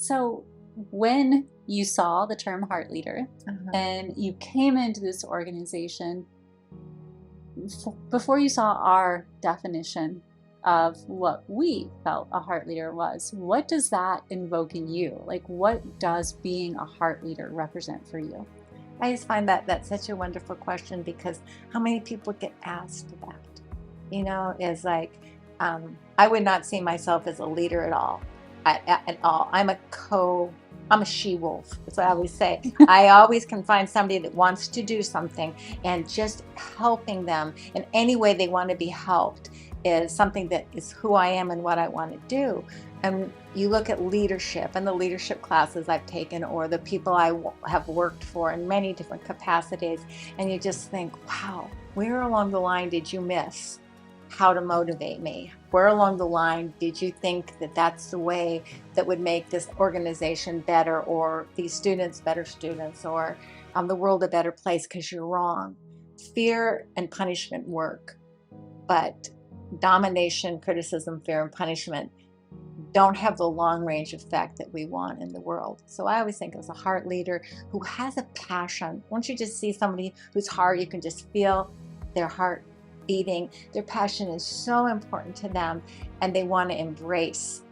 So when you saw the term heart leader and you came into this organization, before you saw our definition of what we felt a heart leader was, what does that invoke in you? Like, what does being a heart leader represent for you? I just find that that's such a wonderful question, because how many people get asked that? Is like, I would not see myself as a leader at all. At all. I'm a she-wolf. That's what I always say. I always can find somebody that wants to do something, and just helping them in any way they want to be helped is something that is who I am and what I want to do. And you look at leadership and the leadership classes I've taken, or the people I have worked for in many different capacities, and you just think, wow, where along the line did you miss how to motivate me? Where along the line did you think that that's the way that would make this organization better, or these students better students, or the world a better place? Because you're wrong. Fear and punishment work, but domination, criticism, fear, and punishment don't have the long-range effect that we want in the world. So I always think as a heart leader who has a passion. Once you just see somebody whose heart, you can just feel their heart beating. Their passion is so important to them, and they want to embrace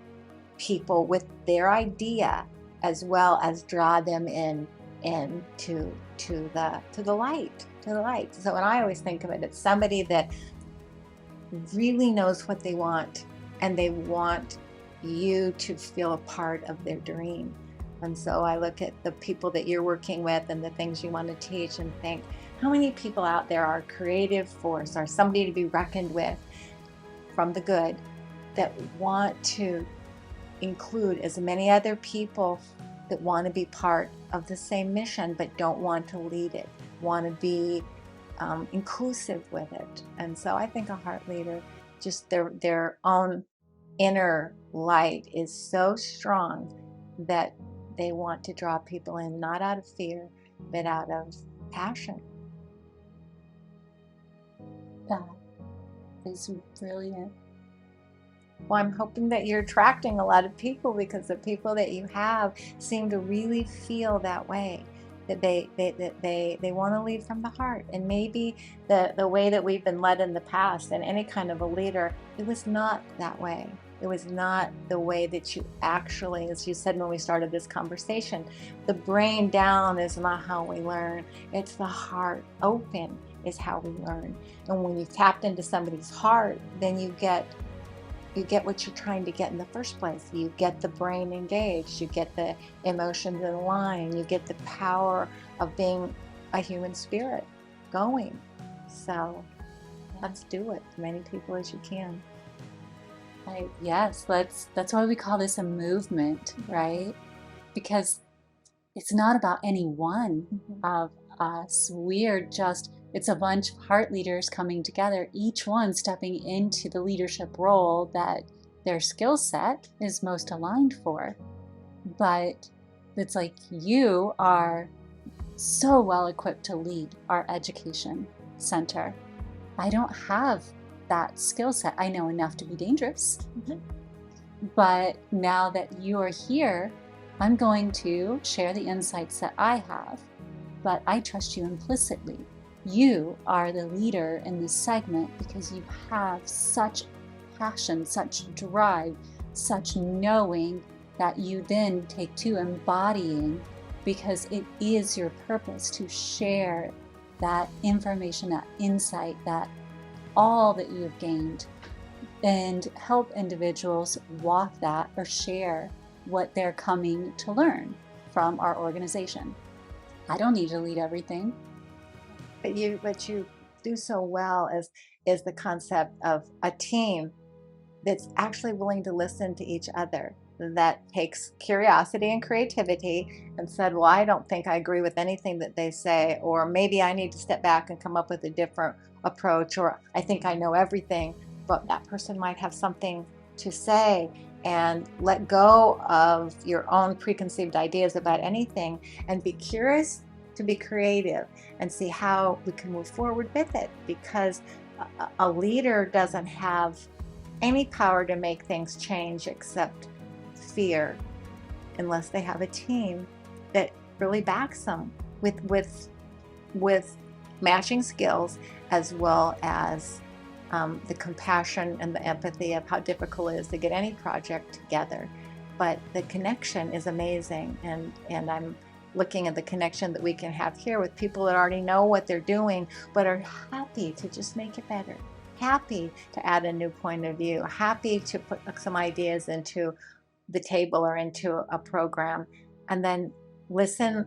people with their idea, as well as draw them to the light. So when I always think of it, it's somebody that really knows what they want, and they want you to feel a part of their dream. And so I look at the people that you're working with and the things you want to teach, and think, how many people out there are a creative force, are somebody to be reckoned with from the good, that want to include as many other people that want to be part of the same mission, but don't want to lead it, want to be inclusive with it. And so I think a heart leader, just their own inner light is so strong that they want to draw people in, not out of fear, but out of passion. That is brilliant. Well, I'm hoping that you're attracting a lot of people, because the people that you have seem to really feel that way, that they want to lead from the heart. And maybe the way that we've been led in the past, and any kind of a leader, it was not that way. It was not the way that you actually, as you said when we started this conversation, the brain down is not how we learn. It's the heart open is how we learn. And when you've tapped into somebody's heart, then you get what you're trying to get in the first place. You get the brain engaged, you get the emotions in line, you get the power of being a human spirit going. So let's do it, as many people as you can. Yes, that's why we call this a movement, right? Because it's not about any one of us. It's a bunch of heart leaders coming together, each one stepping into the leadership role that their skill set is most aligned for. But it's like, you are so well equipped to lead our education center. I don't have that skill set. I know enough to be dangerous. But now that you are here, I'm going to share the insights that I have, but I trust you implicitly. You are the leader in this segment because you have such passion, such drive, such knowing that you then take to embodying, because it is your purpose to share that information, that insight, that all that you have gained, and help individuals walk that or share what they're coming to learn from our organization. I don't need to lead everything. But you do so well is the concept of a team that's actually willing to listen to each other, that takes curiosity and creativity and said, well, I don't think I agree with anything that they say, or maybe I need to step back and come up with a different approach, or I think I know everything, but that person might have something to say, and let go of your own preconceived ideas about anything and be curious, to be creative, and see how we can move forward with it. Because a leader doesn't have any power to make things change except fear unless they have a team that really backs them with matching skills, as well as the compassion and the empathy of how difficult it is to get any project together. But the connection is amazing, and I'm looking at the connection that we can have here with people that already know what they're doing, but are happy to just make it better, happy to add a new point of view, happy to put some ideas into the table or into a program, and then listen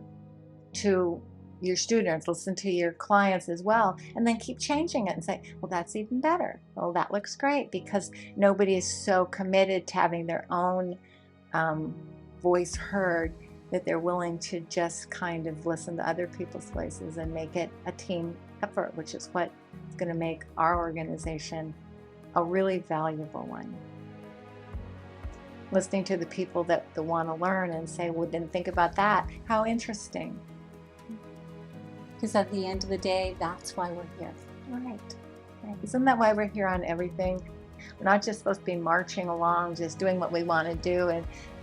to your students, listen to your clients as well, and then keep changing it and say, well, that's even better. Well, that looks great, because nobody is so committed to having their own voice heard that they're willing to just kind of listen to other people's voices and make it a team effort, which is what is going to make our organization a really valuable one. Listening to the people that want to learn and say, well, didn't think about that. How interesting. Because at the end of the day, that's why we're here. Right. Isn't that why we're here on everything? We're not just supposed to be marching along, just doing what we want to do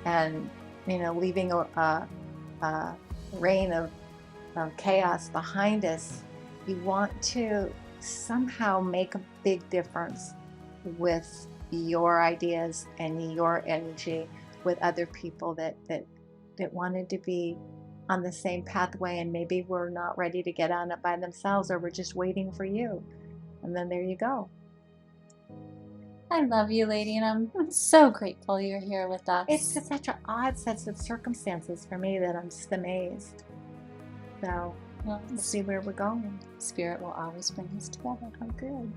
and leaving a reign of chaos behind us. You want to somehow make a big difference with your ideas and your energy with other people that wanted to be on the same pathway, and maybe we're not ready to get on it by themselves, or we're just waiting for you. And then there you go. I love you, lady, and I'm so grateful you're here with us. It's just such an odd set of circumstances for me that I'm just amazed. So we'll see where we're going. Spirit will always bring us together. Oh, good.